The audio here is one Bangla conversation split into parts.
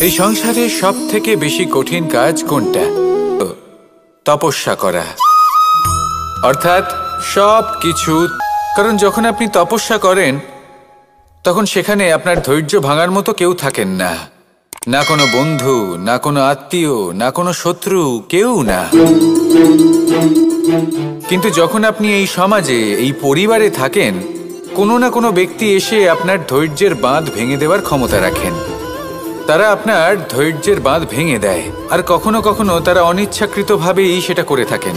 এই সংসারে সব থেকে বেশি কঠিন কাজ কোনটা? তপস্যা করা, অর্থাৎ সব কিছু। কারণ যখন আপনি তপস্যা করেন তখন সেখানে আপনার ধৈর্য ভাঙার মতো কেউ থাকেন না, না কোনো বন্ধু, না কোনো আত্মীয়, না কোনো শত্রু, কেউ না। কিন্তু যখন আপনি এই সমাজে, এই পরিবারে থাকেন, কোনো না কোনো ব্যক্তি এসে আপনার ধৈর্যের বাঁধ ভেঙে দেওয়ার ক্ষমতা রাখেন। তারা আপনার ধৈর্যের বাঁধ ভেঙে দেয়, আর কখনো কখনো তারা অনিচ্ছাকৃতভাবেই সেটা করে থাকেন।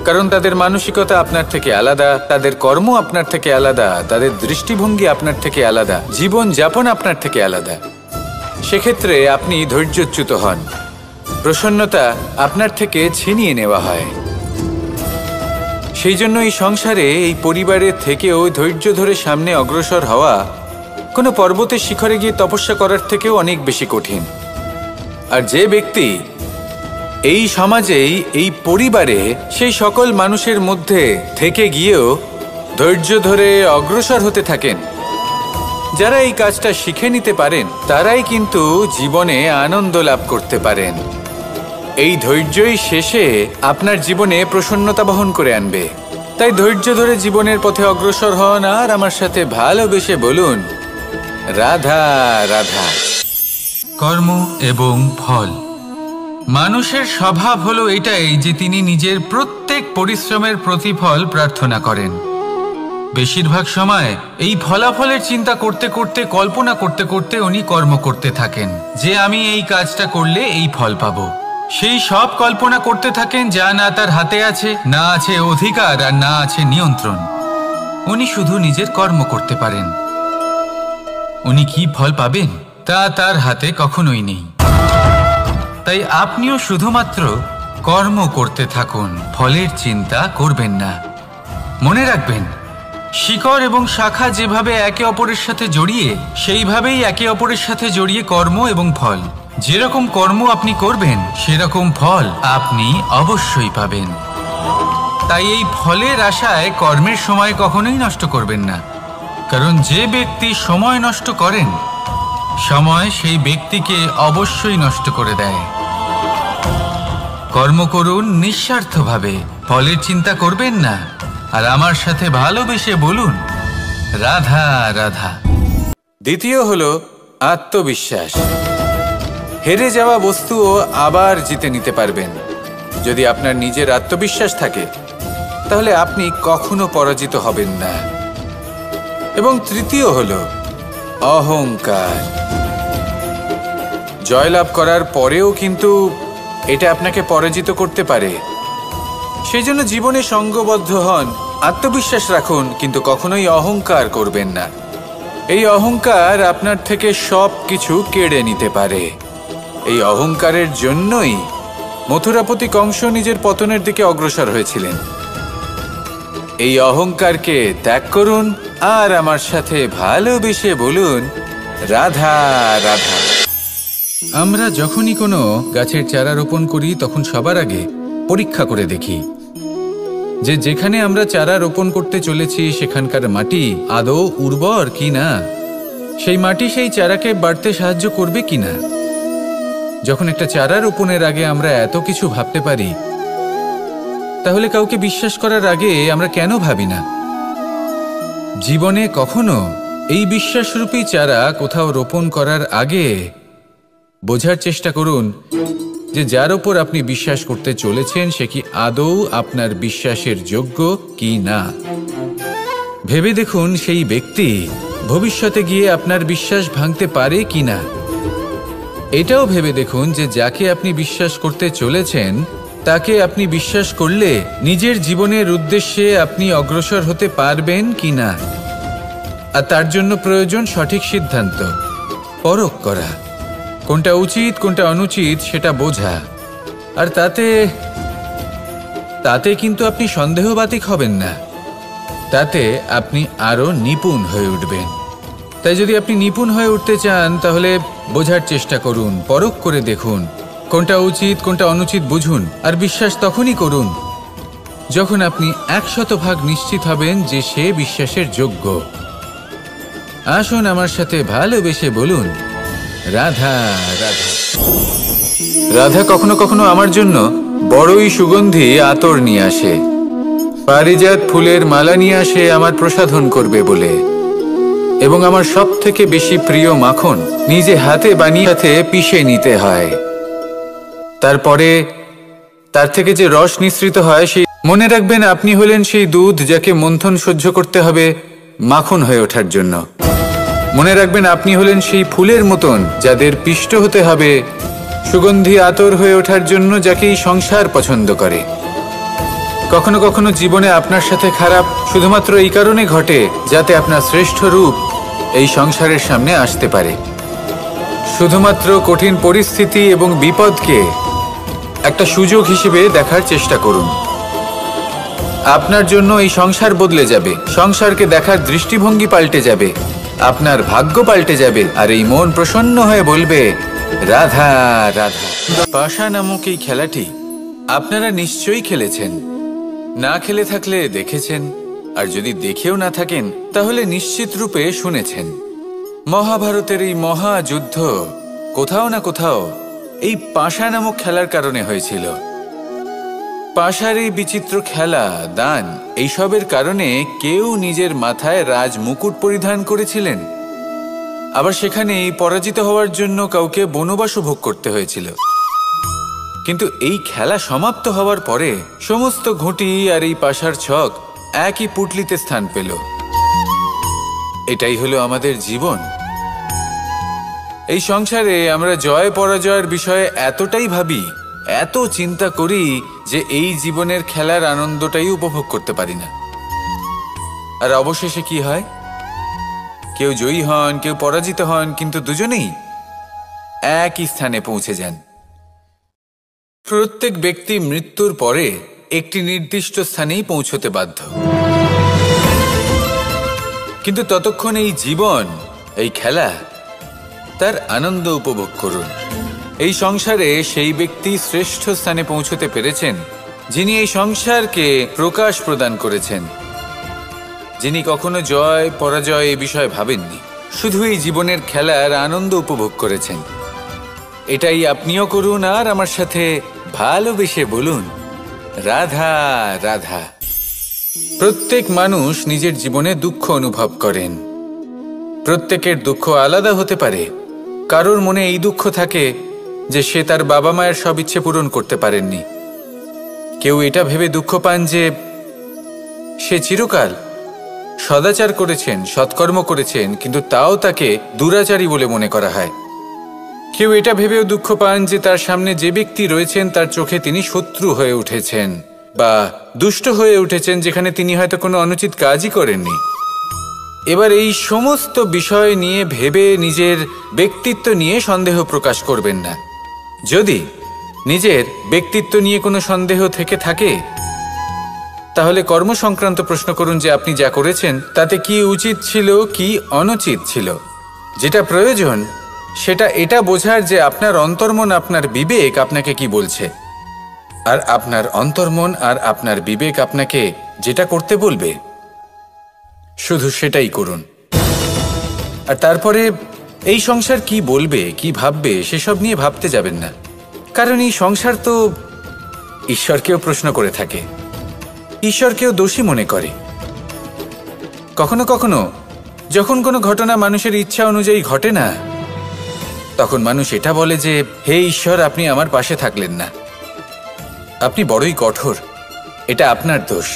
কারণ তাদের মানসিকতা আপনার থেকে আলাদা, তাদের কর্ম আপনার থেকে আলাদা, তাদের দৃষ্টিভঙ্গি আপনার থেকে আলাদা, জীবন যাপন আপনার থেকে আলাদা। সেক্ষেত্রে আপনি ধৈর্যচ্যুত হন, প্রসন্নতা আপনার থেকে ছিনিয়ে নেওয়া হয়। সেই জন্য এই সংসারে, এই পরিবারের থেকেও ধৈর্য ধরে সামনে অগ্রসর হওয়া কোনো পর্বতের শিখরে গিয়ে তপস্যা করার থেকেও অনেক বেশি কঠিন। আর যে ব্যক্তি এই সমাজেই, এই পরিবারে, সেই সকল মানুষের মধ্যে থেকে গিয়েও ধৈর্য ধরে অগ্রসর হতে থাকেন, যারা এই কাজটা শিখে নিতে পারেন, তারাই কিন্তু জীবনে আনন্দ লাভ করতে পারেন। এই ধৈর্যই শেষে আপনার জীবনে প্রসন্নতা বহন করে আনবে। তাই ধৈর্য ধরে জীবনের পথে অগ্রসর হন আর আমার সাথে ভালোবেসে বলুন, রাধা রাধা। কর্ম এবং ফল। মানুষের স্বভাব হলো এটাই যে তিনি নিজের প্রত্যেক পরিশ্রমের প্রতিফল প্রার্থনা করেন। বেশিরভাগ সময় এই ফলাফলের চিন্তা করতে করতে, কল্পনা করতে করতে উনি কর্ম করতে থাকেন, যে আমি এই কাজটা করলে এই ফল পাবো। সেই সব কল্পনা করতে থাকেন যা না তার হাতে আছে, না আছে অধিকার, আর না আছে নিয়ন্ত্রণ। উনি শুধু নিজের কর্ম করতে পারেন। উনি কি ফল পাবেন তা তার হাতে কখনোই নেই। তাই আপনিও শুধুমাত্র কর্ম করতে থাকুন, ফলের চিন্তা করবেন না। মনে রাখবেন, শিকড় এবং শাখা যেভাবে একে অপরের সাথে জড়িয়ে, সেইভাবেই একে অপরের সাথে জড়িয়ে কর্ম এবং ফল। যেরকম কর্ম আপনি করবেন সেরকম ফল আপনি অবশ্যই পাবেন। তাই এই ফলের আশায় কর্মের সময় কখনোই নষ্ট করবেন না। কারণ যে ব্যক্তি সময় নষ্ট করেন, সময় সেই ব্যক্তিকে অবশ্যই নষ্ট করে দেয়। কর্ম করুন নিঃস্বার্থভাবে, ফলের চিন্তা করবেন না, আর আমার সাথে ভালোবেসে বলুন, রাধা রাধা। দ্বিতীয় হলো আত্মবিশ্বাস। হেরে যাওয়া বস্তুও আবার জিতে নিতে পারবেন। যদি আপনার নিজের আত্মবিশ্বাস থাকে, তাহলে আপনি কখনো পরাজিত হবেন না। এবং তৃতীয় হলো অহংকার। জয়লাভ করার পরেও কিন্তু এটা আপনাকে পরাজিত করতে পারে। সেই জন্য জীবনে সঙ্গবদ্ধ হন, আত্মবিশ্বাস রাখুন, কিন্তু কখনোই অহংকার করবেন না। এই অহংকার আপনার থেকে সব কিছু কেড়ে নিতে পারে। এই অহংকারের জন্যই মথুরাপতি কংস নিজের পতনের দিকে অগ্রসর হয়েছিলেন। এই অহংকারকে ত্যাগ করুন আর আমার সাথে ভালোবেসে বলুন, রাধা রাধা। আমরা যখনই কোনো গাছের চারা রোপণ করি, তখন সবার আগে পরীক্ষা করে দেখি যে যেখানে আমরা চারা রোপণ করতে চলেছি সেখানকার মাটি আদৌ উর্বর কিনা, সেই মাটি সেই চারাকে বাড়তে সাহায্য করবে কিনা। যখন একটা চারা রোপণের আগে আমরা এত কিছু ভাবতে পারি, তাহলে কাউকে বিশ্বাস করার আগে আমরা কেন ভাবি না? জীবনে কখনো এই বিশ্বাসরূপী চারা কোথাও রোপণ করার আগে বোঝার চেষ্টা করুন যে যার ওপর আপনি বিশ্বাস করতে চলেছেন সে কি আদৌ আপনার বিশ্বাসের যোগ্য কি না। ভেবে দেখুন সেই ব্যক্তি ভবিষ্যতে গিয়ে আপনার বিশ্বাস ভাঙতে পারে কি না। এটাও ভেবে দেখুন যে যাকে আপনি বিশ্বাস করতে চলেছেন তাকে আপনি বিশ্বাস করলে নিজের জীবনের উদ্দেশ্যে আপনি অগ্রসর হতে পারবেন কি না। আর তার জন্য প্রয়োজন সঠিক সিদ্ধান্ত, পরখ করা, কোনটা উচিত কোনটা অনুচিত সেটা বোঝা। আর তাতে কিন্তু আপনি সন্দেহবাতিক হবেন না, তাতে আপনি আরো নিপুণ হয়ে উঠবেন। তাই যদি আপনি নিপুণ হয়ে উঠতে চান তাহলে বোঝার চেষ্টা করুন, পরখ করে দেখুন, কোনটা উচিত কোনটা অনুচিত বুঝুন। আর বিশ্বাস তখনই করুন যখন আপনি 100% নিশ্চিত হবেন যে সে বিশ্বাসের যোগ্য। আসুন আমার সাথে ভালোবেসে বলুন, রাধা রাধা। রাধা কখনো কখনো আমার জন্য বড়ই সুগন্ধি আতর নিয়ে আসে, পারিজাত ফুলের মালা নিয়ে আসে আমার প্রসাধন করবে বলে, এবং আমার সব থেকে বেশি প্রিয় মাখন নিজে হাতে বানিয়ে হাতে পিষে নিতে হয়। তারপরে তার থেকে যে রস নিঃসৃত হয় সেই মনে রাখবেন আপনি হলেন সেই দুধ যাকে মন্থন সহ্য করতে হবে মাখন হয়ে ওঠার জন্য। মনে রাখবেন আপনি হলেন সেই ফুলের মতন যাদের পিষ্ট হতে হবে সুগন্ধি আতর হয়ে ওঠার জন্য, যাকে এই সংসার পছন্দ করে। কখনো কখনো জীবনে আপনার সাথে খারাপ শুধুমাত্র এই কারণে ঘটে যাতে আপনার শ্রেষ্ঠ রূপ এই সংসারের সামনে আসতে পারে। শুধুমাত্র কঠিন পরিস্থিতি এবং বিপদকে একটা সুযোগ হিসেবে দেখার চেষ্টা করুন। আপনার জন্য এই সংসার বদলে যাবে, সংসারকে দেখার দৃষ্টিভঙ্গি পাল্টে যাবে, আপনার ভাগ্য পাল্টে যাবে, আর এই মন প্রসন্ন হয়ে বলবে রাধা রাধা। পাশা নামক এই খেলাটি আপনারা নিশ্চয়ই খেলেছেন, না খেলে থাকলে দেখেছেন, আর যদি দেখেও না থাকেন তাহলে নিশ্চিত রূপে শুনেছেন। মহাভারতের এই মহাযুদ্ধ কোথাও না কোথাও এই পাশা নামক খেলার কারণে হয়েছিল। পাশার এই বিচিত্র খেলা, দান, এইসবের কারণে কেউ নিজের মাথায় রাজ মুকুট পরিধান করেছিলেন, আবার সেখানে পরাজিত হওয়ার জন্য কাউকে বনবাসও ভোগ করতে হয়েছিল। কিন্তু এই খেলা সমাপ্ত হওয়ার পরে সমস্ত ঘুঁটি আর এই পাশার ছক একই পুটলিতে স্থান পেল। এটাই হলো আমাদের জীবন। এই সংসারে আমরা জয় পরাজয়ের বিষয়ে এতটাই ভাবি, এত চিন্তা করি যে এই জীবনের খেলার আনন্দটাই উপভোগ করতে পারি না। আর অবশেষে কি হয়? কেউ জয়ী হন, কেউ পরাজিত হন, কিন্তু দুজনেই একই স্থানে পৌঁছে যান। প্রত্যেক ব্যক্তি মৃত্যুর পরে একটি নির্দিষ্ট স্থানেই পৌঁছতে বাধ্য, কিন্তু ততক্ষণ এই জীবন, এই খেলা, তার আনন্দ উপভোগ করুন। এই সংসারে সেই ব্যক্তি শ্রেষ্ঠ স্থানে পৌঁছতে পেরেছেন যিনি এই সংসারকে প্রকাশ প্রদান করেছেন, যিনি কখনো জয় পরাজয় এ বিষয়ে ভাবেননি, শুধু এই জীবনের খেলার আনন্দ উপভোগ করেছেন। এটাই আপনিও করুন আর আমার সাথে ভালোবেসে বলুন রাধা রাধা। প্রত্যেক মানুষ নিজের জীবনে দুঃখ অনুভব করেন। প্রত্যেকের দুঃখ আলাদা হতে পারে। কারোর মনে এই দুঃখ থাকে যে সে তার বাবা মায়ের সব ইচ্ছে পূরণ করতে পারেননি। কেউ এটা ভেবে দুঃখ পান যে সে চিরকাল সদাচার করেছেন, সৎকর্ম করেছেন, কিন্তু তাও তাকে দুরাচারী বলে মনে করা হয়। কেউ এটা ভেবেও দুঃখ পান যে তার সামনে যে ব্যক্তি রয়েছেন তার চোখে তিনি শত্রু হয়ে উঠেছেন বা দুষ্ট হয়ে উঠেছেন, যেখানে তিনি হয়তো কোনো অনুচিত কাজই করেননি। এবার এই সমস্ত বিষয় নিয়ে ভেবে নিজের ব্যক্তিত্ব নিয়ে সন্দেহ প্রকাশ করবেন না। যদি নিজের ব্যক্তিত্ব নিয়ে কোনো সন্দেহ থেকে থাকে তাহলে কর্ম সংক্রান্ত প্রশ্ন করুন যে আপনি যা করেছেন তাতে কি উচিত ছিল, কি অনুচিত ছিল। যেটা প্রয়োজন সেটা এটা বোঝার যে আপনার অন্তর্মন, আপনার বিবেক আপনাকে কি বলছে, আর আপনার অন্তর্মন আর আপনার বিবেক আপনাকে যেটা করতে বলবে শুধু সেটাই করুন। আর তারপরে এই সংসার কি বলবে, কি ভাববে সেসব নিয়ে ভাবতে যাবেন না, কারণ এই সংসার তো ঈশ্বরকেও প্রশ্ন করে থাকে, ঈশ্বরকেও দোষী মনে করে। কখনো কখনো যখন কোনো ঘটনা মানুষের ইচ্ছা অনুযায়ী ঘটে না, তখন মানুষ এটা বলে যে হে ঈশ্বর, আপনি আমার পাশে থাকলেন না, আপনি বড়ই কঠোর, এটা আপনার দোষ।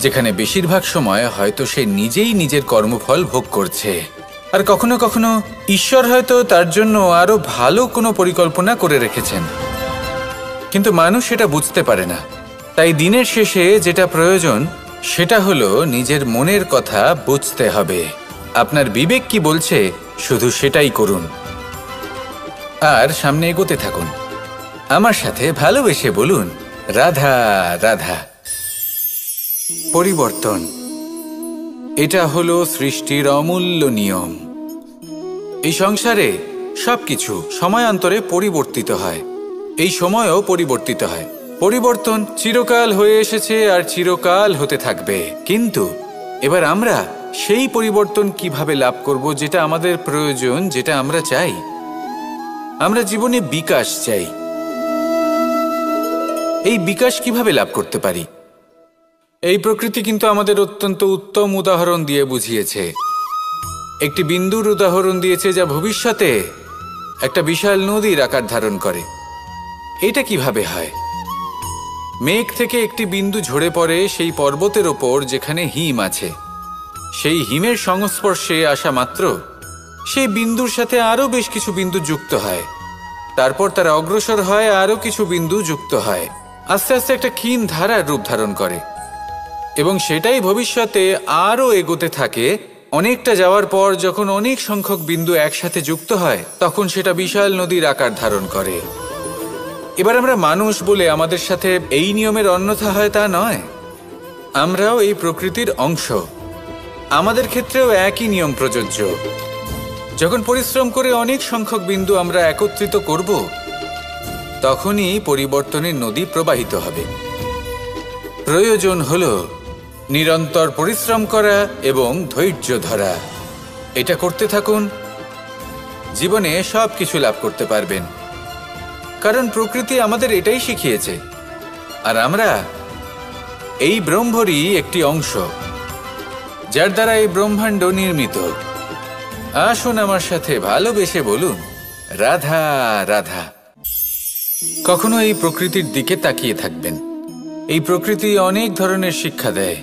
যেখানে বেশিরভাগ সময় হয়তো সে নিজেই নিজের কর্মফল ভোগ করছে, আর কখনো কখনো ঈশ্বর হয়তো তার জন্য আরো ভালো কোনো পরিকল্পনা করে রেখেছেন, কিন্তু মানুষ এটা বুঝতে পারে না। তাই দিনের শেষে যেটা প্রয়োজন সেটা হলো নিজের মনের কথা বুঝতে হবে। আপনার বিবেক কি বলছে শুধু সেটাই করুন আর সামনে এগোতে থাকুন। আমার সাথে ভালোবেসে বলুন রাধা রাধা। পরিবর্তন, এটা হলো সৃষ্টির অমূল্য নিয়ম। এই সংসারে সবকিছু সময়ান্তরে পরিবর্তিত হয়, এই সময়ও পরিবর্তিত হয়। পরিবর্তন চিরকাল হয়ে এসেছে আর চিরকাল হতে থাকবে, কিন্তু এবার আমরা সেই পরিবর্তন কিভাবে লাভ করব যেটা আমাদের প্রয়োজন, যেটা আমরা চাই। আমরা জীবনে বিকাশ চাই। এই বিকাশ কিভাবে লাভ করতে পারি? এই প্রকৃতি কিন্তু আমাদের অত্যন্ত উত্তম উদাহরণ দিয়ে বুঝিয়েছে। একটি বিন্দুর উদাহরণ দিয়েছে যা ভবিষ্যতে একটা বিশাল নদীর আকার ধারণ করে। এটা কিভাবে হয়? মেঘ থেকে একটি বিন্দু ঝরে পড়ে সেই পর্বতের ওপর যেখানে হিম আছে। সেই হিমের সংস্পর্শে আসা মাত্র সেই বিন্দুর সাথে আরও বেশ কিছু বিন্দু যুক্ত হয়। তারপর তারা অগ্রসর হয়, আরও কিছু বিন্দু যুক্ত হয়, আস্তে আস্তে একটা ক্ষীণ ধারার রূপ ধারণ করে এবং সেটাই ভবিষ্যতে আরও এগোতে থাকে। অনেকটা যাওয়ার পর যখন অনেক সংখ্যক বিন্দু একসাথে যুক্ত হয় তখন সেটা বিশাল নদীর আকার ধারণ করে। এবার আমরা মানুষ বলে আমাদের সাথে এই নিয়মের অন্যথা হয় তা নয়। আমরাও এই প্রকৃতির অংশ। আমাদের ক্ষেত্রেও একই নিয়ম প্রযোজ্য। যখন পরিশ্রম করে অনেক সংখ্যক বিন্দু আমরা একত্রিত করব তখনই পরিবর্তনের নদী প্রবাহিত হবে। প্রয়োজন হল নিরন্তর পরিশ্রম করা এবং ধৈর্য ধরা। এটা করতে থাকুন, জীবনে সব কিছু লাভ করতে পারবেন। কারণ প্রকৃতি আমাদের এটাই শিখিয়েছে, আর আমরা এই ব্রহ্মরই একটি অংশ, যার দ্বারা এই ব্রহ্মাণ্ড নির্মিত। আসুন আমার সাথে ভালোবেসে বলুন, রাধা রাধা। কখনো এই প্রকৃতির দিকে তাকিয়ে থাকবেন। এই প্রকৃতি অনেক ধরনের শিক্ষা দেয়।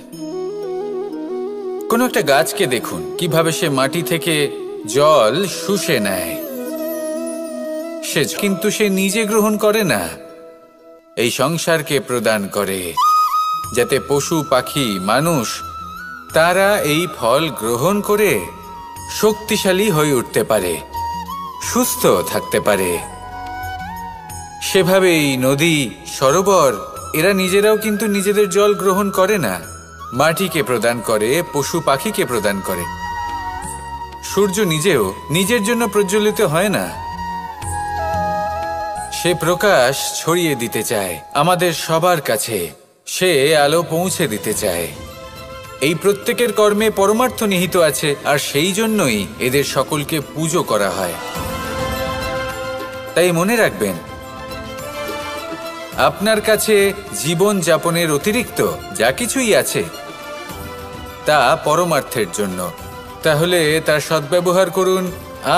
কোনো একটা গাছকে দেখুন কিভাবে সে মাটি থেকে জল শুষে নেয়। কিন্তু সে নিজে গ্রহণ করে না, এই সংসারকে প্রদান করে, যাতে পশু পাখি মানুষ তারা এই ফল গ্রহণ করে শক্তিশালী হয়ে উঠতে পারে, সুস্থ থাকতে পারে। সেভাবেই নদী, সরোবর এরা নিজেরাও কিন্তু নিজেদের জল গ্রহণ করে না, মাটিকে প্রদান করে, পশু পাখিকে প্রদান করে। সূর্য নিজেও নিজের জন্য প্রজ্বলিত হয় না, সে প্রকাশ ছড়িয়ে দিতে চায় আমাদের সবার কাছে, সে আলো পৌঁছে দিতে চায়। এই প্রত্যেকের কর্মে পরমার্থ নিহিত আছে, আর সেই জন্যই এদের সকলকে পুজো করা হয়। তাই মনে রাখবেন, আপনার কাছে জীবন যাপনের অতিরিক্ত যা কিছুই আছে তা পরমার্থের জন্য। তাহলে তার সদ্ব্যবহার করুন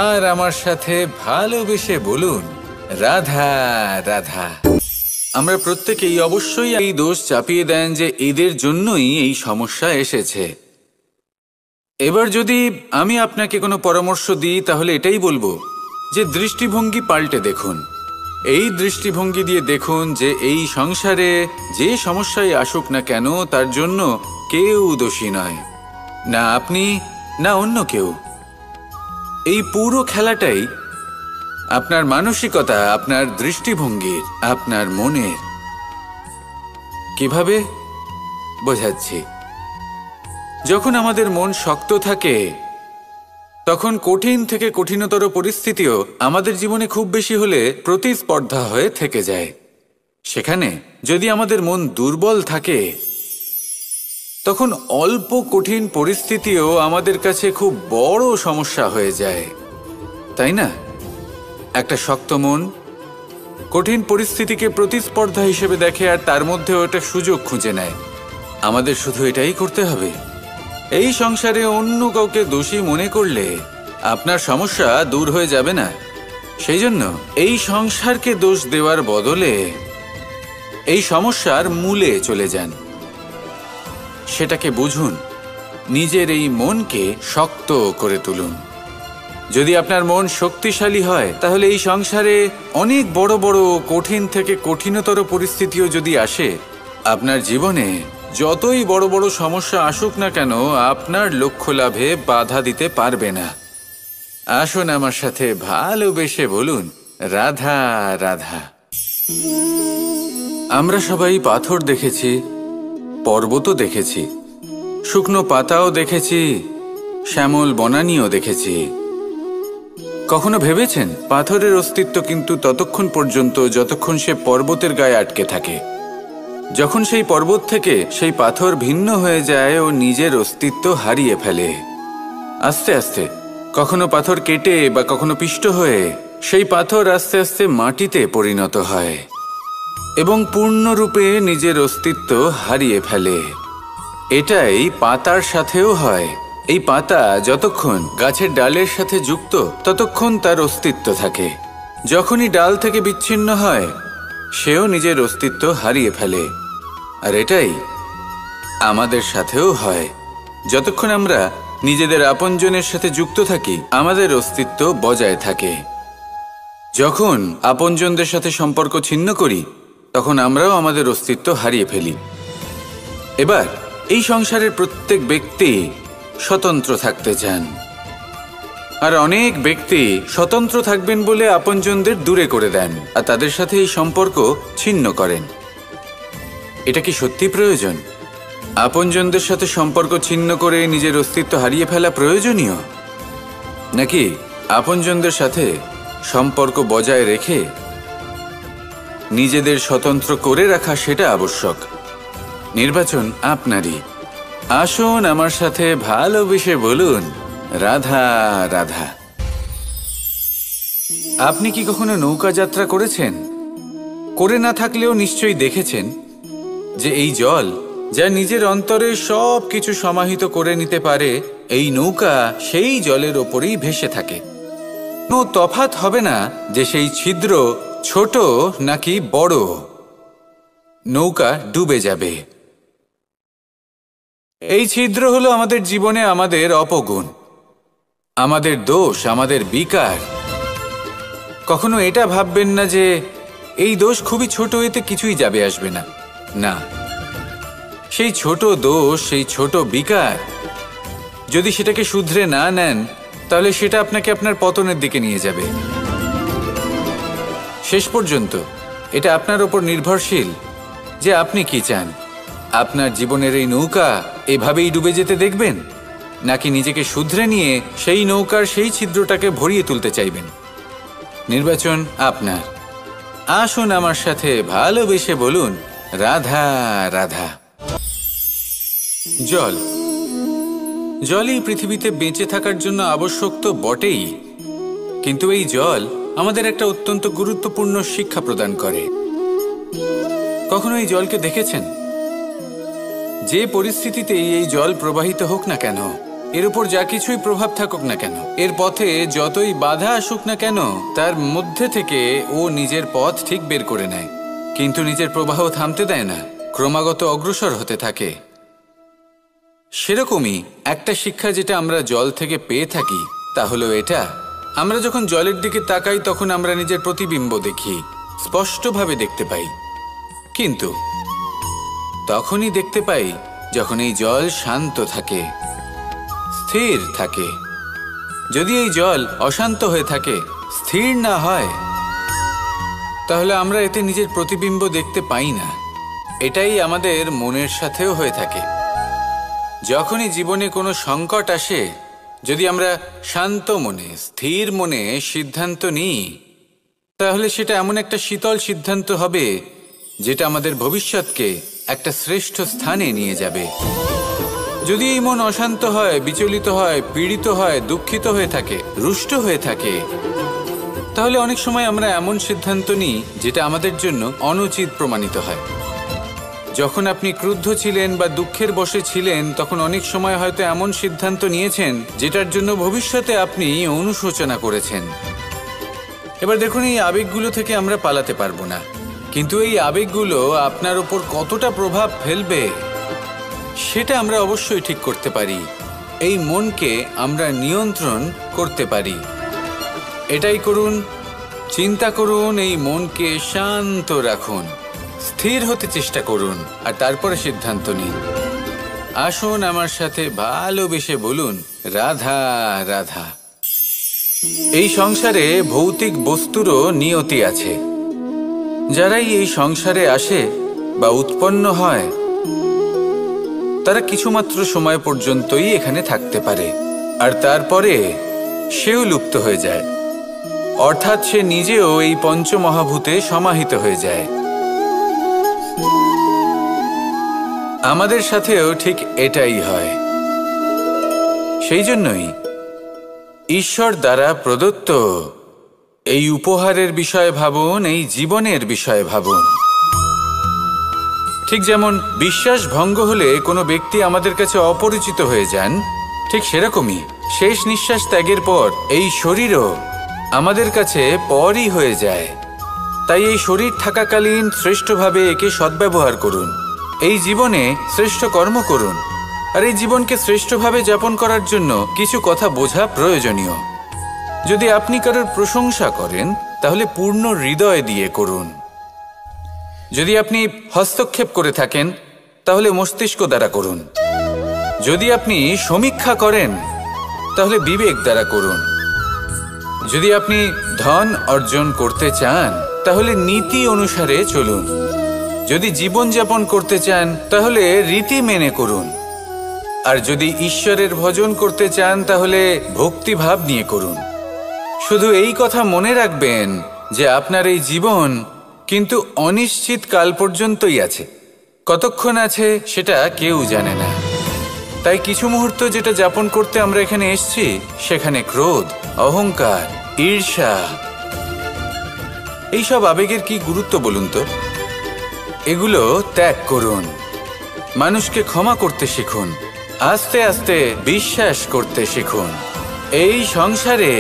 আর আমার সাথে ভালোবেসে বলুন, রাধা রাধা। আমরা প্রত্যেকেই অবশ্যই এই দোষ চাপিয়ে দেন যে এদের জন্যই এই সমস্যা এসেছে। এবার যদি আমি আপনাকে কোনো পরামর্শ দিই তাহলে এটাই বলবো যে দৃষ্টিভঙ্গি পাল্টে দেখুন। এই দৃষ্টিভঙ্গি দিয়ে দেখুন যে এই সংসারে যে সমস্যায় আসুক না কেন তার জন্য কেউ দোষী নয়, না আপনি না অন্য কেউ। এই পুরো খেলাটাই আপনার মানসিকতা, আপনার দৃষ্টিভঙ্গির, আপনার মনের। কিভাবে বোঝাচ্ছি? যখন আমাদের মন শক্ত থাকে তখন কঠিন থেকে কঠিনতর পরিস্থিতিও আমাদের জীবনে খুব বেশি হলে প্রতিস্পর্ধা হয়ে থেকে যায়। সেখানে যদি আমাদের মন দুর্বল থাকে তখন অল্প কঠিন পরিস্থিতিও আমাদের কাছে খুব বড় সমস্যা হয়ে যায়, তাই না? একটা শক্ত মন কঠিন পরিস্থিতিকে প্রতিস্পর্ধা হিসেবে দেখে আর তার মধ্যে ওটা সুযোগ খুঁজে নেয়। আমাদের শুধু এটাই করতে হবে। এই সংসারে অন্য কাউকে দোষী মনে করলে আপনার সমস্যা দূর হয়ে যাবে না। সেই জন্য এই সংসারকে দোষ দেওয়ার বদলে এই সমস্যার মূলে চলে যান, সেটাকে বুঝুন, নিজের এই মনকে শক্ত করে তুলুন। যদি আপনার মন শক্তিশালী হয় তাহলে এই সংসারে অনেক বড় বড় কঠিন থেকে কঠিনতর পরিস্থিতিও যদি আসে, আপনার জীবনে যতই বড় বড় সমস্যা আসুক না কেন আপনার লক্ষ্য লাভে বাধা দিতে পারবে না। আসুন আমার সাথে ভালোবেসে বলুন, রাধা রাধা। আমরা সবাই পাথর দেখেছি, পর্বতও দেখেছি, শুকনো পাতাও দেখেছি, শ্যামল বনানীও দেখেছি। কখনো ভেবেছেন পাথরের অস্তিত্ব কিন্তু ততক্ষণ পর্যন্ত যতক্ষণ সে পর্বতের গায়ে আটকে থাকে? যখন সেই পর্বত থেকে সেই পাথর ভিন্ন হয়ে যায় ও নিজের অস্তিত্ব হারিয়ে ফেলে। আস্তে আস্তে কখনো পাথর কেটে বা কখনো পিষ্ট হয়ে সেই পাথর আস্তে আস্তে মাটিতে পরিণত হয় এবং পূর্ণরূপে নিজের অস্তিত্ব হারিয়ে ফেলে। এটাই পাতার সাথেও হয়। এই পাতা যতক্ষণ গাছের ডালের সাথে যুক্ত ততক্ষণ তার অস্তিত্ব থাকে। যখনই ডাল থেকে বিচ্ছিন্ন হয় সেও নিজের অস্তিত্ব হারিয়ে ফেলে। আর এটাই আমাদের সাথেও হয়। যতক্ষণ আমরা নিজেদের আপনজনের সাথে যুক্ত থাকি আমাদের অস্তিত্ব বজায় থাকে। যখন আপনজনদের সাথে সম্পর্ক ছিন্ন করি তখন আমরাও আমাদের অস্তিত্ব হারিয়ে ফেলি। এবার এই সংসারের প্রত্যেক ব্যক্তি স্বতন্ত্র থাকতে চান, আর অনেক ব্যক্তি স্বতন্ত্র থাকবেন বলে আপনজনদের দূরে করে দেন আর তাদের সাথে এই সম্পর্ক ছিন্ন করেন। এটা কি সত্যি প্রয়োজন? আপনজনদের সাথে সম্পর্ক ছিন্ন করে নিজের অস্তিত্ব হারিয়ে ফেলা প্রয়োজনীয়, নাকি আপনজনদের সাথে সম্পর্ক বজায় রেখে নিজেদের স্বতন্ত্র করে রাখা সেটা আবশ্যক? নির্বাচন আপনারই। আসুন আমার সাথে ভালোবেসে বলুন, রাধা রাধা। আপনি কি কখনো নৌকা যাত্রা করেছেন? করে না থাকলেও নিশ্চয়ই দেখেছেন যে এই জল যা নিজের অন্তরে সব কিছু সমাহিত করে নিতে পারে, এই নৌকা সেই জলের ওপরেই ভেসে থাকে। কোনো তফাৎ হবে না যে সেই ছিদ্র ছোট নাকি বড়, নৌকা ডুবে যাবে। এই ছিদ্র হলো আমাদের জীবনে আমাদের অপগুণ, আমাদের দোষ, আমাদের বিকার। কখনো এটা ভাববেন না যে এই দোষ খুবই ছোট, এতে কিছুই যাবে আসবে না। না, সেই ছোট দোষ, সেই ছোট বিকার যদি সেটাকে শুধরে না নেন তাহলে সেটা আপনাকে আপনার পতনের দিকে নিয়ে যাবে। শেষ পর্যন্ত এটা আপনার ওপর নির্ভরশীল যে আপনি কি চান। আপনার জীবনের এই নৌকা এভাবেই ডুবে যেতে দেখবেন, নাকি নিজেকে শুধরে নিয়ে সেই নৌকার সেই ছিদ্রটাকে ভরিয়ে তুলতে চাইবেন? নির্বাচন আপনার। আসুন আমার সাথে ভালোবেসে বলুন, রাধা রাধা। জল, জলই পৃথিবীতে বেঁচে থাকার জন্য আবশ্যক তো বটেই, কিন্তু এই জল আমাদের একটা অত্যন্ত গুরুত্বপূর্ণ শিক্ষা প্রদান করে। কখনো এই জলকে দেখেছেন? যে পরিস্থিতিতেই এই জল প্রবাহিত হোক না কেন, এর উপর যা কিছুই প্রভাব থাকুক না কেন, এর পথে যতই বাধা আসুক না কেন, তার মধ্যে থেকে ও নিজের পথ ঠিক বের করে নেয়, কিন্তু নিজের প্রবাহ থামতে দেয় না, ক্রমাগত অগ্রসর হতে থাকে। সেরকমই একটা শিক্ষা যেটা আমরা জল থেকে পেয়ে থাকি তা হলো এটা, আমরা যখন জলের দিকে তাকাই তখন আমরা নিজের প্রতিবিম্ব দেখি, স্পষ্টভাবে দেখতে পাই। কিন্তু তখনই দেখতে পাই যখন এই জল শান্ত থাকে, স্থির থাকে। যদি এই জল অশান্ত হয়ে থাকে, স্থির না হয়, তাহলে আমরা এতে নিজের প্রতিবিম্ব দেখতে পাই না। এটাই আমাদের মনের সাথেও হয়ে থাকে। যখনই জীবনে কোনো সংকট আসে, যদি আমরা শান্ত মনে, স্থির মনে সিদ্ধান্ত নিই, তাহলে সেটা এমন একটা শীতল সিদ্ধান্ত হবে যেটা আমাদের ভবিষ্যৎকে একটা শ্রেষ্ঠ স্থানে নিয়ে যাবে। যদি এই মন অশান্ত হয়, বিচলিত হয়, পীড়িত হয়, দুঃখিত হয়ে থাকে, রুষ্ট হয়ে থাকে, তাহলে অনেক সময় আমরা এমন সিদ্ধান্ত নিই যেটা আমাদের জন্য অনুচিত প্রমাণিত হয়। যখন আপনি ক্রুদ্ধ ছিলেন বা দুঃখের বশে ছিলেন, তখন অনেক সময় হয়তো এমন সিদ্ধান্ত নিয়েছেন যেটার জন্য ভবিষ্যতে আপনি অনুশোচনা করেছেন। এবার দেখুন, এই আবেগগুলো থেকে আমরা পালাতে পারবো না, কিন্তু এই আবেগগুলো আপনার উপর কতটা প্রভাব ফেলবে সেটা আমরা অবশ্যই ঠিক করতে পারি। এই মনকে আমরা নিয়ন্ত্রণ করতে পারি। এটাই করুন, চিন্তা করুন, এই মনকে শান্ত রাখুন, স্থির হতে চেষ্টা করুন, আর তারপরে সিদ্ধান্ত নিন। আসুন আমার সাথে ভালোবেসে বলুন, রাধা রাধা। এই সংসারে ভৌতিক বস্তুরও নিয়তি আছে। যারাই এই সংসারে আসে বা উৎপন্ন হয়, তারা কিছুমাত্র সময় পর্যন্তই এখানে থাকতে পারে, আর তারপরে সেও লুপ্ত হয়ে যায়, অর্থাৎ সে নিজেও এই পঞ্চমহাভূতে সমাহিত হয়ে যায়। আমাদের সাথেও ঠিক এটাই হয়। সেই জন্যই ঈশ্বর দ্বারা প্রদত্ত এই উপহারের বিষয়ে ভাবুন, এই জীবনের বিষয়ে ভাবুন। ঠিক যেমন বিশ্বাস ভঙ্গ হলে কোনো ব্যক্তি আমাদের কাছে অপরিচিত হয়ে যান, ঠিক সেরকমই শেষ নিঃশ্বাস ত্যাগের পর এই শরীরও আমাদের কাছে পরই হয়ে যায়। তাই এই শরীর থাকাকালীন শ্রেষ্ঠভাবে একে সদ্ব্যবহার করুন, এই জীবনে শ্রেষ্ঠ কর্ম করুন। আর এই জীবনকে শ্রেষ্ঠভাবে যাপন করার জন্য কিছু কথা বোঝা প্রয়োজনীয়। যদি আপনি কারোর প্রশংসা করেন তাহলে পূর্ণ হৃদয় দিয়ে করুন। যদি আপনি হস্তক্ষেপ করে থাকেন তাহলে মস্তিষ্ক দ্বারা করুন। যদি আপনি সমীক্ষা করেন তাহলে বিবেক দ্বারা করুন। যদি আপনি ধন অর্জন করতে চান তাহলে নীতি অনুসারে চলুন। যদি জীবনযাপন করতে চান তাহলে রীতি মেনে করুন। আর যদি ঈশ্বরের ভজন করতে চান তাহলে ভক্তিভাব নিয়ে করুন। শুধু এই কথা মনে রাখবেন যে আপনার এই জীবন কিন্তু অনিশ্চিত কাল পর্যন্তই আছে। কতক্ষণ আছে সেটা কেউ জানে না। তাই কিছু মুহূর্ত যেটা যাপন করতে আমরা এখানে এসেছি, সেখানে ক্রোধ, অহংকার, ঈর্ষা, এইসব আবেগের কি গুরুত্ব বলুন তো? এগুলো ত্যাগ করুন। মানুষকে ক্ষমা করতে শিখুন। আস্তে আস্তে বিশ্বাস করতে শিখুন। এই সংসারে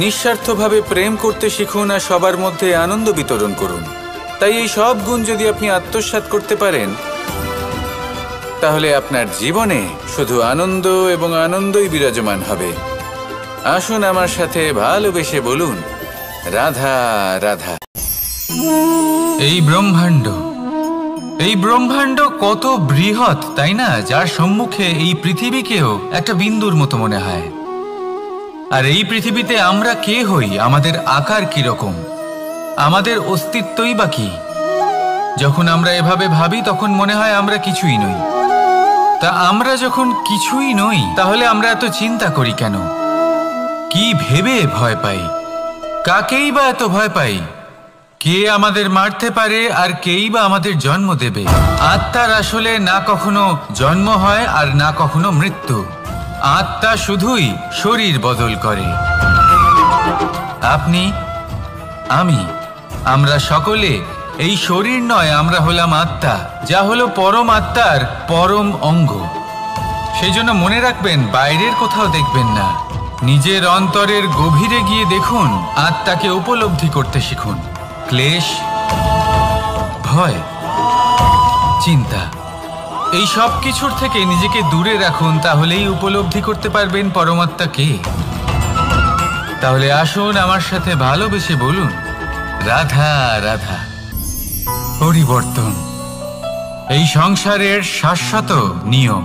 নিঃস্বার্থভাবে প্রেম করতে শিখুন আর সবার মধ্যে আনন্দ বিতরণ করুন। তাই এই সব গুণ যদি আপনি আত্মসাৎ করতে পারেন তাহলে আপনার জীবনে শুধু আনন্দ এবং আনন্দই বিরাজমান হবে। আসুন আমার সাথে ভালোবেসে বলুন, রাধা রাধা। এই ব্রহ্মাণ্ড কত বৃহৎ, তাই না? যার সম্মুখে এই পৃথিবীকেও একটা বিন্দুর মতো মনে হয়। আর এই পৃথিবীতে আমরা কে হই? আমাদের আকার কিরকম? আমাদের অস্তিত্বই বা কি? যখন আমরা এভাবে ভাবি তখন মনে হয় আমরা কিছুই নই। তা আমরা যখন কিছুই নই তাহলে আমরা এত চিন্তা করি কেন? কি ভেবে ভয় পাই? কাকেই বা এত ভয় পাই? কে আমাদের মারতে পারে আর কেই বা আমাদের জন্ম দেবে? আত্মার আসলে না কখনো জন্ম হয় আর না কখনো মৃত্যু। আত্মা শুধুই শরীর বদল করে। আপনি, আমি, আমরা সকলে এই শরীর নয়, আমরা হলাম আত্মা, যা হলো পরম আত্মার পরম অঙ্গ। সেই জন্য মনে রাখবেন, বাইরের কোথাও দেখবেন না, নিজের অন্তরের গভীরে গিয়ে দেখুন, আত্মাকে উপলব্ধি করতে শিখুন। ক্লেশ, ভয়, চিন্তা, এই সব কিছুর থেকে নিজেকে দূরে রাখুন, তাহলেই উপলব্ধি করতে পারবেন পরমাত্মা কে। তাহলে আসুন আমার সাথে ভালোবেসে বলুন, রাধা রাধা। পরিবর্তন এই সংসারের শাশ্বত নিয়ম।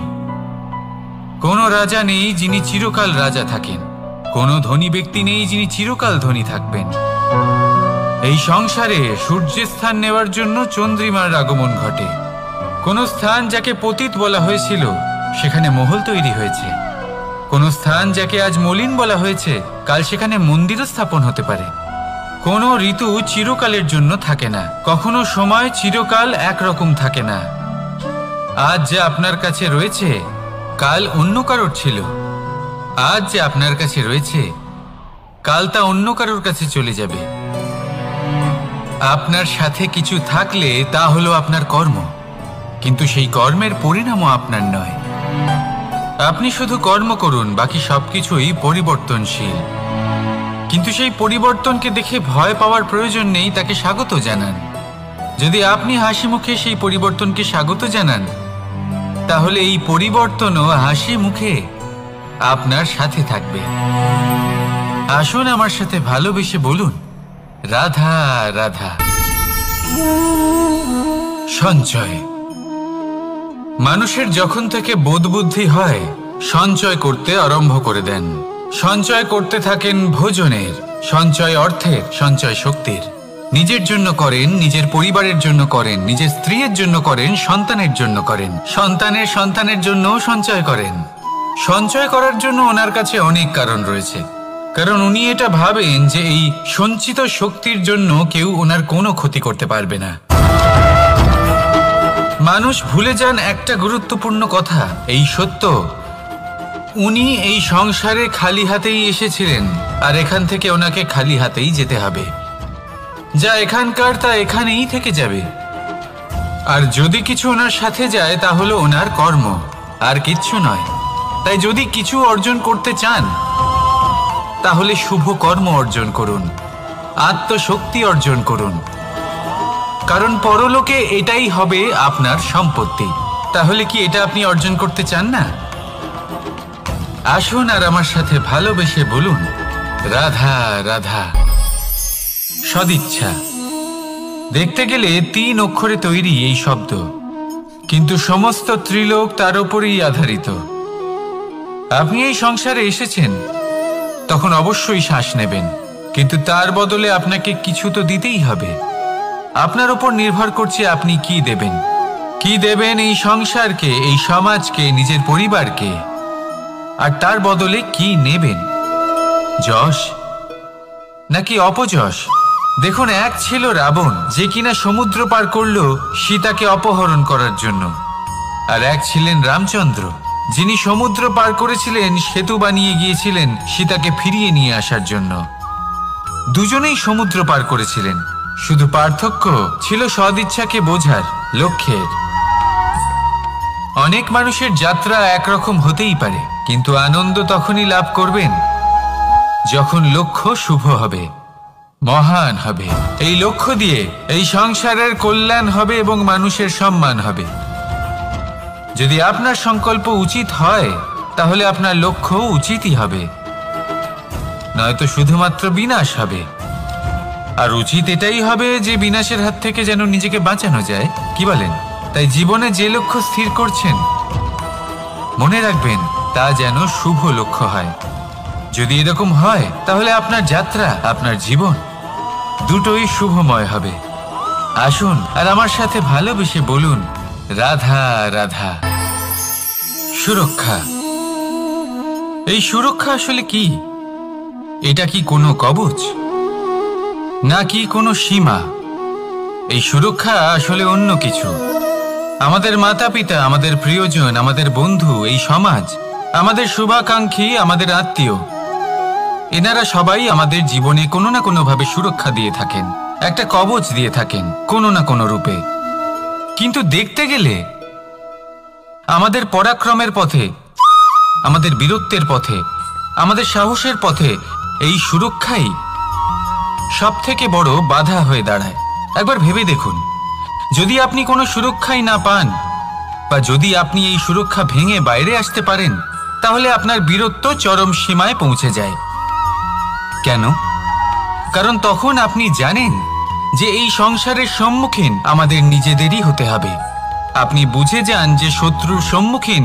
কোনো রাজা নেই যিনি চিরকাল রাজা থাকেন, কোনো ধনী ব্যক্তি নেই যিনি চিরকাল ধনী থাকবেন। এই সংসারে সূর্যের স্থান নেওয়ার জন্য চন্দ্রিমার আগমন ঘটে। কোন স্থান যাকে পতিত বলা হয়েছিল সেখানে মহল তৈরি হয়েছে। কোন স্থান যাকে আজ মলিন বলা হয়েছে কাল সেখানে মন্দিরও স্থাপন হতে পারে। কোনো ঋতু চিরকালের জন্য থাকে না, কখনো সময় চিরকাল একরকম থাকে না। আজ যে আপনার কাছে রয়েছে কাল অন্য কারোর ছিল। আজ যে আপনার কাছে রয়েছে কাল তা অন্য কারোর কাছে চলে যাবে। আপনার সাথে কিছু থাকলে তা হলো আপনার কর্ম, কিন্তু সেই কর্মের পরিণামও আপনার নয়। আপনি শুধু কর্ম করুন, বাকি সবকিছুই পরিবর্তনশীল। কিন্তু সেই পরিবর্তনকে দেখে ভয় পাওয়ার প্রয়োজন নেই, তাকে স্বাগত জানান। যদি আপনি হাসি মুখে সেই পরিবর্তনকে স্বাগত জানান তাহলে এই পরিবর্তনও হাসি মুখে আপনার সাথে থাকবে। আসুন আমার সাথে ভালোবেসে বলুন, রাধা রাধা। সঞ্চয়। মানুষের যখন থেকে বোধবুদ্ধি হয় সঞ্চয় করতে আরম্ভ করে দেন। সঞ্চয় করতে থাকেন ভোজনের, সঞ্চয় অর্থের, সঞ্চয় শক্তির। নিজের জন্য করেন, নিজের পরিবারের জন্য করেন, নিজের স্ত্রীর জন্য করেন, সন্তানের জন্য করেন, সন্তানের জন্য সঞ্চয় করেন। সঞ্চয় করার জন্য ওনার কাছে অনেক কারণ রয়েছে, কারণ উনি এটা ভাবেন যে এই সঞ্চিত শক্তির জন্য কেউ ওনার কোনো ক্ষতি করতে পারবে না। মানুষ ভুলে যান একটা গুরুত্বপূর্ণ কথা, এই সত্য, উনি এই সংসারে খালি হাতেই এসেছিলেন আর এখান থেকে ওনাকে খালি হাতেই যেতে হবে। যা এখানকার তা এখানেই থেকে যাবে। আর যদি কিছু ওনার সাথে যায় তা হলো ওনার কর্ম, আর কিচ্ছু নয়। তাই যদি কিছু অর্জন করতে চান তাহলে শুভ কর্ম অর্জন করুন, আত্মশক্তি অর্জন করুন, কারণ পরলোকে এটাই হবে আপনার সম্পত্তি। তাহলে কি এটা আপনি অর্জন করতে চান না? আসুন আর আমার সাথে ভালোবেসে বলুন, রাধা রাধা। সদিচ্ছা। দেখতে গেলে 3 অক্ষরে তৈরি এই শব্দ, কিন্তু সমস্ত ত্রিলোক তার উপরেই আধারিত। আপনি এই সংসারে এসেছেন, তখন অবশ্যই শ্বাস নেবেন, কিন্তু তার বদলে আপনাকে কিছু তো দিতেই হবে। আপনার উপর নির্ভর করছে আপনি কি দেবেন। কি দেবেন এই সংসারকে, এই সমাজকে, নিজের পরিবারকে, আর তার বদলে কি নেবেন? যশ নাকি অপযশ? দেখুন, এক ছিল রাবণ, যে কিনা সমুদ্র পার করলো সীতাকে অপহরণ করার জন্য, আর এক ছিলেন রামচন্দ্র, যিনি সমুদ্র পার করেছিলেন, সেতু বানিয়ে গিয়েছিলেন সীতাকে ফিরিয়ে নিয়ে আসার জন্য। দুজনেই সমুদ্র পার করেছিলেন, শুধু পার্থক্য ছিল সদিচ্ছাকে বোঝার, লক্ষ্যের। অনেক মানুষের যাত্রা একরকম হতেই পারে, কিন্তু আনন্দ তখনই লাভ করবেন যখন লক্ষ্য শুভ হবে, মহান হবে। এই লক্ষ্য দিয়ে এই সংসারের কল্যাণ হবে এবং মানুষের সম্মান হবে। যদি আপনার সংকল্প উচিত হয় তাহলে আপনার লক্ষ্য উচিতই হবে, নয়তো শুধুমাত্র বিনাশ হবে। আর উচিত এটাই হবে যে বিনাশের হাত থেকে যেন নিজেকে বাঁচানো যায়, কি বলেন? তাই জীবনে যে লক্ষ্য স্থির করছেন, মনে রাখবেন তা যেন শুভ লক্ষ্য হয়। যদি এরকম হয় তাহলে আপনার যাত্রা, আপনার জীবন দুটোই শুভময় হবে। আসুন আর আমার সাথে ভালোবেসে বলুন, রাধা রাধা। সুরক্ষা। এই সুরক্ষা আসলে কি? এটা কি কোনো কবচ নাকি কোনো সীমা? এই সুরক্ষা আসলে অন্য কিছু। আমাদের মাতা পিতা, আমাদের প্রিয়জন, আমাদের বন্ধু, এই সমাজ, আমাদের শুভাকাঙ্ক্ষী, আমাদের আত্মীয়, এনারা সবাই আমাদের জীবনে কোনো না কোনোভাবে সুরক্ষা দিয়ে থাকেন, একটা কবচ দিয়ে থাকেন কোনো না কোনো রূপে। কিন্তু দেখতে গেলে আমাদের পরাক্রমের পথে, আমাদের বীরত্বের পথে, আমাদের সাহসের পথে এই সুরক্ষাই সব থেকে বড় বাধা হয়ে দাঁড়ায়। একবার ভেবে দেখুন, যদি আপনি কোনো সুরক্ষাই না পান, বা যদি আপনি এই সুরক্ষা ভেঙে বাইরে আসতে পারেন, তাহলে আপনার বীরত্ব চরম সীমায় পৌঁছে যায়। কেন? কারণ তখন আপনি জানেন যে এই সংসারের সম্মুখীন আমাদের নিজেদেরই হতে হবে। আপনি বুঝে যান যে শত্রুর সম্মুখীন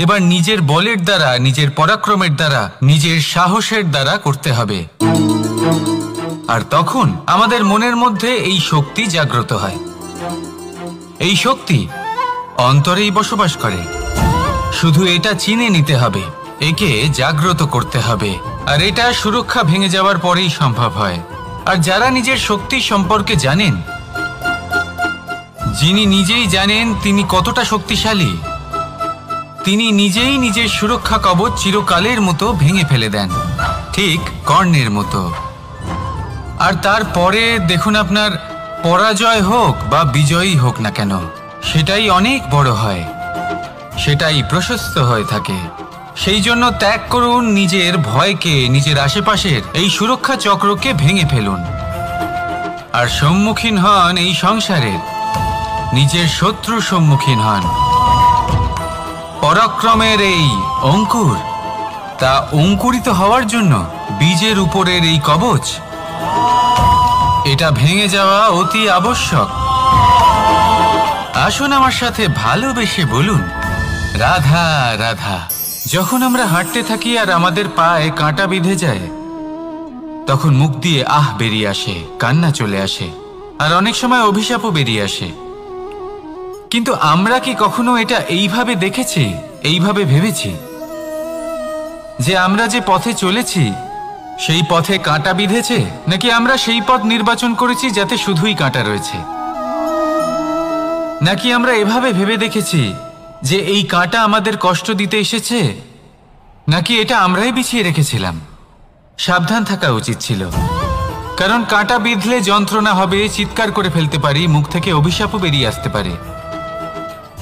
এবার নিজের বলের দ্বারা, নিজের পরাক্রমের দ্বারা, নিজের সাহসের দ্বারা করতে হবে। আর তখন আমাদের মনের মধ্যে এই শক্তি জাগ্রত হয়। এই শক্তি অন্তরেই বসবাস করে। শুধু এটা চিনে নিতে হবে, একে জাগ্রত করতে হবে, আর এটা সুরক্ষা ভেঙে যাওয়ার পরেই সম্ভব হয়। আর যারা নিজের শক্তি সম্পর্কে জানেন, যিনি নিজেই জানেন তিনি কতটা শক্তিশালী, তিনি নিজেই নিজের সুরক্ষা কবচ চিরকালের মতো ভেঙে ফেলে দেন, ঠিক কর্ণের মতো। আর তারপরে দেখুন, আপনার পরাজয় হোক বা বিজয়ী হোক না কেন, সেটাই অনেক বড় হয়, সেটাই প্রশস্ত হয়ে থাকে। সেই জন্য ত্যাগ করুন নিজের ভয়কে, নিজের আশেপাশের এই সুরক্ষা চক্রকে ভেঙে ফেলুন, আর সম্মুখীন হন এই সংসারের নিজের শত্রু সম্মুখীন হন। পরাক্রমের এই অঙ্কুর, তা অঙ্কুরিত হওয়ার জন্য বীজের উপরের এই কবচ, এটা ভেঙে যাওয়া অতি আবশ্যক। আসুন আমার সাথে ভালোবেসে বলুন, রাধা রাধা। যখন আমরা হাঁটতে থাকি আর আমাদের পায়ে কাঁটা বিঁধে যায়, তখন মুখ দিয়ে আহ বেরিয়ে আসে, কান্না চলে আসে, আর অনেক সময় অভিশাপও বেরিয়ে আসে। কিন্তু আমরা কি কখনো এটা এইভাবে দেখেছি, এইভাবে ভেবেছি যে আমরা যে পথে চলেছি সেই পথে কাঁটা বিঁধেছে, নাকি আমরা সেই পথ নির্বাচন করেছি যাতে শুধুই কাঁটা রয়েছে? নাকি আমরা এভাবে ভেবে দেখেছি যে এই কাঁটা আমাদের কষ্ট দিতে এসেছে, নাকি এটা আমরাই বিছিয়ে রেখেছিলাম? সাবধান থাকা উচিত ছিল, কারণ কাঁটা বিঁধলে যন্ত্রণা হবে, চিৎকার করে ফেলতে পারি, মুখ থেকে অভিশাপও বেরিয়ে আসতে পারে।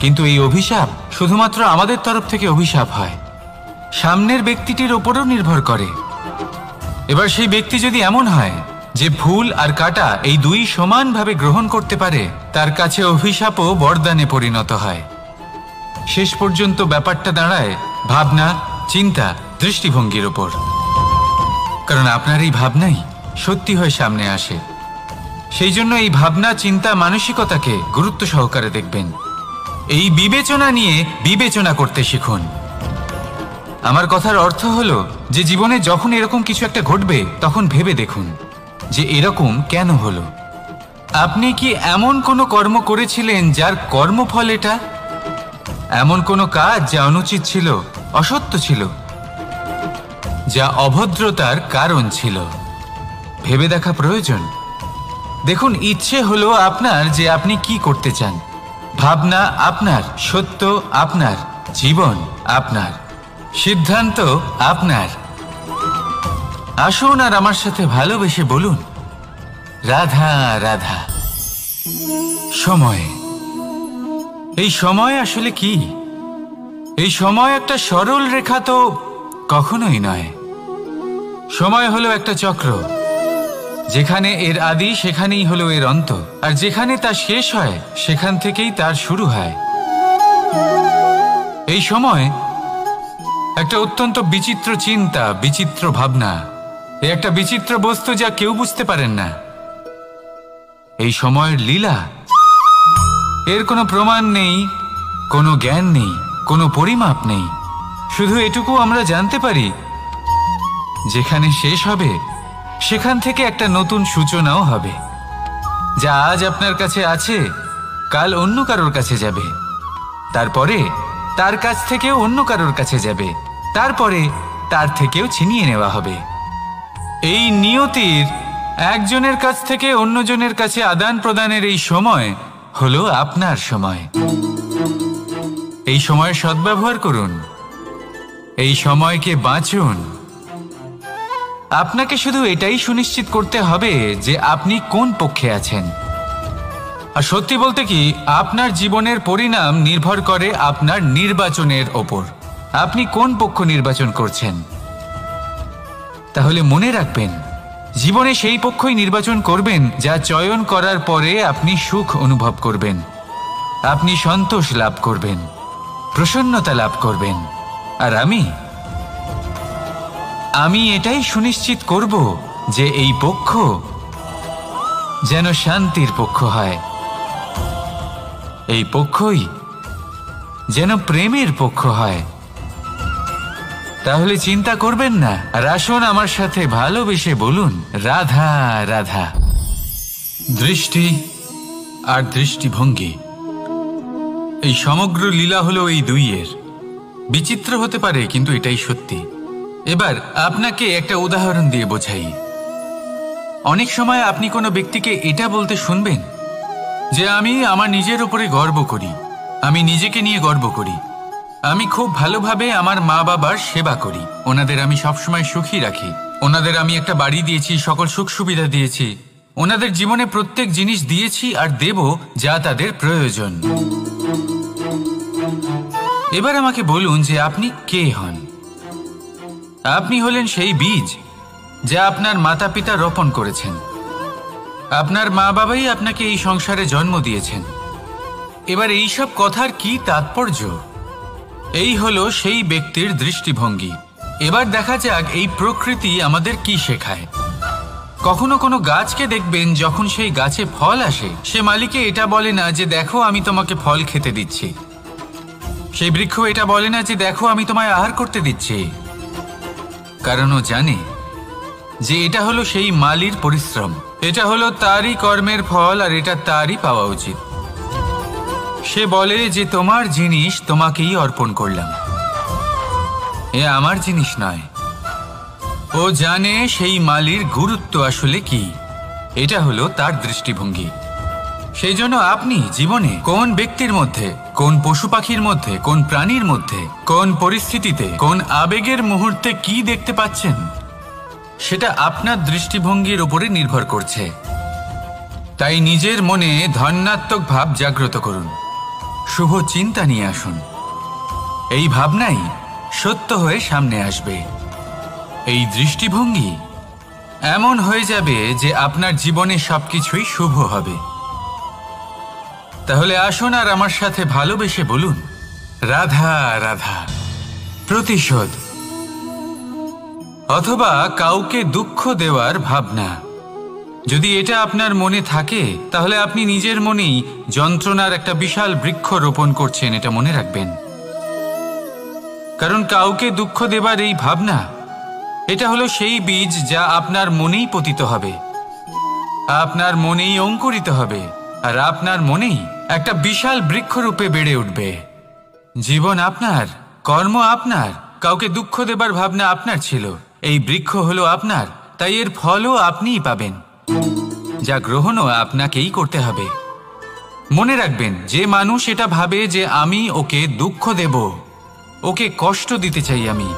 কিন্তু এই অভিশাপ শুধুমাত্র আমাদের তরফ থেকে অভিশাপ হয়, সামনের ব্যক্তিটির ওপরও নির্ভর করে। এবার সেই ব্যক্তি যদি এমন হয় যে ফুল আর কাঁটা এই দুই সমানভাবে গ্রহণ করতে পারে, তার কাছে অভিশাপও বরদানে পরিণত হয়। শেষ পর্যন্ত ব্যাপারটা দাঁড়ায় ভাবনা, চিন্তা, দৃষ্টিভঙ্গির ওপর। কারণ আপনার এই ভাবনাই সত্যি হয়ে সামনে আসে। সেই জন্য এই ভাবনা, চিন্তা, মানসিকতাকে গুরুত্ব সহকারে দেখবেন। এই বিবেচনা নিয়ে বিবেচনা করতে শিখুন। আমার কথার অর্থ হলো যে জীবনে যখন এরকম কিছু একটা ঘটবে তখন ভেবে দেখুন যে এরকম কেন হলো। আপনি কি এমন কোনো কর্ম করেছিলেন যার কর্মফল এটা? এমন কোনো কাজ যা অনুচিত ছিল, অসত্য ছিল, যা অভদ্রতার কারণ ছিল? ভেবে দেখা প্রয়োজন। দেখুন, ইচ্ছে হলো আপনার যে আপনি কি করতে চান, ভাবনা আপনার, সত্য আপনার, জীবন আপনার, সিদ্ধান্ত আপনার। আসুন আর আমার সাথে ভালোবেসে বলুন, রাধা রাধা। সময়, এই সময় আসলে কি? এই সময় একটা সরল রেখা তো কখনোই নয়। সময় হলো একটা চক্র, যেখানে এর আদি সেখানেই হলো এর অন্ত, আর যেখানে তা শেষ হয় সেখান থেকেই তার শুরু হয়। এই সময় একটা অত্যন্ত বিচিত্র চিন্তা, বিচিত্র ভাবনা, একটা বিচিত্র বস্তু যা কেউ বুঝতে পারেন না। এই সময়ের লীলা, এর কোনো প্রমাণ নেই, কোনো জ্ঞান নেই, কোনো পরিমাপ নেই। শুধু এটুকু আমরা জানতে পারি, যেখানে শেষ হবে সেখান থেকে একটা নতুন সূচনাও হবে। যা আজ আপনার কাছে আছে কাল অন্য কারোর কাছে যাবে, তারপরে তার কাছ থেকেও অন্য কারোর কাছে যাবে, তারপরে তার থেকেও ছিনিয়ে নেওয়া হবে। এই নিয়তির একজনের কাছ থেকে অন্যজনের কাছে আদান প্রদানের এই সময় হলো আপনার সময়। এই সময়ের সদ্ব্যবহার করুন, এই সময়কে বাঁচুন। আপনাকে শুধু এটাই সুনিশ্চিত করতে হবে যে আপনি কোন পক্ষে আছেন। আর সত্যি বলতে কি, আপনার জীবনের পরিণাম নির্ভর করে আপনার নির্বাচনের ওপর। আপনি কোন পক্ষ নির্বাচন করছেন? তাহলে মনে রাখবেন, জীবনে সেই পক্ষই নির্বাচন করবেন যা চয়ন করার পরে আপনি সুখ অনুভব করবেন, আপনি সন্তোষ লাভ করবেন, প্রসন্নতা লাভ করবেন। আর আমি এটাই সুনিশ্চিত করব যে এই পক্ষ যেন শান্তির পক্ষ হয়, এই পক্ষই যেন প্রেমের পক্ষ হয়। তাহলে চিন্তা করবেন না, আর আসুন আমার সাথে ভালোবেসে বলুন, রাধা রাধা। দৃষ্টি আর দৃষ্টিভঙ্গি, এই সমগ্র লীলা হলো এই দুইয়ের। বিচিত্র হতে পারে, কিন্তু এটাই সত্যি। এবার আপনাকে একটা উদাহরণ দিয়ে বোঝাই। অনেক সময় আপনি কোনো ব্যক্তিকে এটা বলতে শুনবেন যে আমি আমার নিজের উপরে গর্ব করি, আমি নিজেকে নিয়ে গর্ব করি, আমি খুব ভালোভাবে আমার মা বাবার সেবা করি, ওনাদের আমি সবসময় সুখী রাখি, ওনাদের আমি একটা বাড়ি দিয়েছি, সকল সুখ সুবিধা দিয়েছি, ওনাদের জীবনে প্রত্যেক জিনিস দিয়েছি আর দেব যা তাদের প্রয়োজন। এবার আমাকে বলুন যে আপনি কে হন? আপনি হলেন সেই বীজ যা আপনার মাতা পিতা রোপণ করেছেন। আপনার মা বাবাই আপনাকে এই সংসারে জন্ম দিয়েছেন। এবার এইসব কথার কি তাৎপর্য? এই হলো সেই ব্যক্তির দৃষ্টিভঙ্গি। এবার দেখা যাক এই প্রকৃতি আমাদের কি শেখায়। কখনো কোনো গাছকে দেখবেন, যখন সেই গাছে ফল আসে, সে মালিকে এটা বলে না যে দেখো আমি তোমাকে ফল খেতে দিচ্ছি। সেই বৃক্ষ এটা বলে না যে দেখো আমি তোমায় আহার করতে দিচ্ছি, কারণ ও জানে যে এটা হলো সেই মালির পরিশ্রম, এটা হলো তারই কর্মের ফল, আর এটা তারই পাওয়া উচিত। সে বলে যে তোমার জিনিস তোমাকেই অর্পণ করলাম, এ আমার জিনিস নয়। ও জানে সেই মালির গুরুত্ব আসলে কি। এটা হলো তার দৃষ্টিভঙ্গি। সেই জন্য আপনি জীবনে কোন ব্যক্তির মধ্যে, কোন পশু পাখির মধ্যে, কোন প্রাণীর মধ্যে, কোন পরিস্থিতিতে, কোন আবেগের মুহূর্তে কি দেখতে পাচ্ছেন, সেটা আপনার দৃষ্টিভঙ্গির উপরে নির্ভর করছে। তাই নিজের মনে ধনাত্মক ভাব জাগ্রত করুন, শুভ চিন্তা নিয়ে আসুন। এই ভাবনাই সত্য হয়ে সামনে আসবে। এই দৃষ্টিভঙ্গি এমন হয়ে যাবে যে আপনার জীবনে সবকিছুই শুভ হবে। তাহলে আসুন আর আমার সাথে ভালোবেসে বলুন, রাধা রাধা। প্রতিশোধ অথবা কাউকে দুঃখ দেওয়ার ভাবনা, যদি এটা আপনার মনে থাকে তাহলে আপনি নিজের মনেই যন্ত্রণার একটা বিশাল বৃক্ষ রোপণ করছেন, এটা মনে রাখবেন। কারণ কাউকে দুঃখ দেবার এই ভাবনা, এটা হলো সেই বীজ যা আপনার মনেই পতিত হবে, আপনার মনেই অঙ্কুরিত হবে, আর আপনার মনেই একটা বিশাল বৃক্ষরূপে বেড়ে উঠবে। জীবন আপনার, কর্ম আপনার, কাউকে দুঃখ দেবার ভাবনা আপনার ছিল, এই বৃক্ষ হলো আপনার, তাই এর ফলও আপনিই পাবেন, যা গ্রহণও আপনাকেই করতে হবে। মনে রাখবেন, যে মানুষ এটা ভাবে যে আমি ওকে দুঃখ দেব, ওকে কষ্ট দিতে চাই আমি,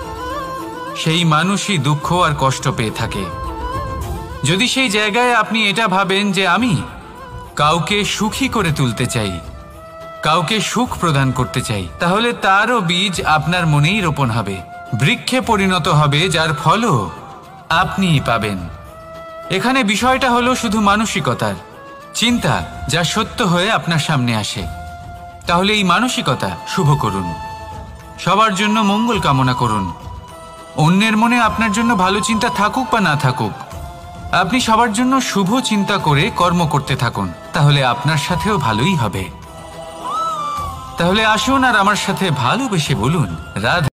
সেই মানুষই দুঃখ আর কষ্ট পেয়ে থাকে। যদি সেই জায়গায় আপনি এটা ভাবেন যে আমি কাউকে সুখী করে তুলতে চাই, কাউকে সুখ প্রদান করতে চাই, তাহলে তারও বীজ আপনার মনেই রোপণ হবে, বৃক্ষে পরিণত হবে, যার ফলও আপনিই পাবেন। এখানে বিষয়টা হলো শুধু মানসিকতার চিন্তা, যা সত্য হয়ে আপনার সামনে আসে। তাহলে এই মানসিকতা শুভ করুন, সবার জন্য মঙ্গল কামনা করুন। অন্যের মনে আপনার জন্য ভালো চিন্তা থাকুক বা না থাকুক, আপনি সবার জন্য শুভ চিন্তা করে কর্ম করতে থাকুন, তাহলে আপনার সাথেও ভালোই হবে। তাহলে আসুন আর আমার সাথে ভালোবেসে বলুন, রাধা।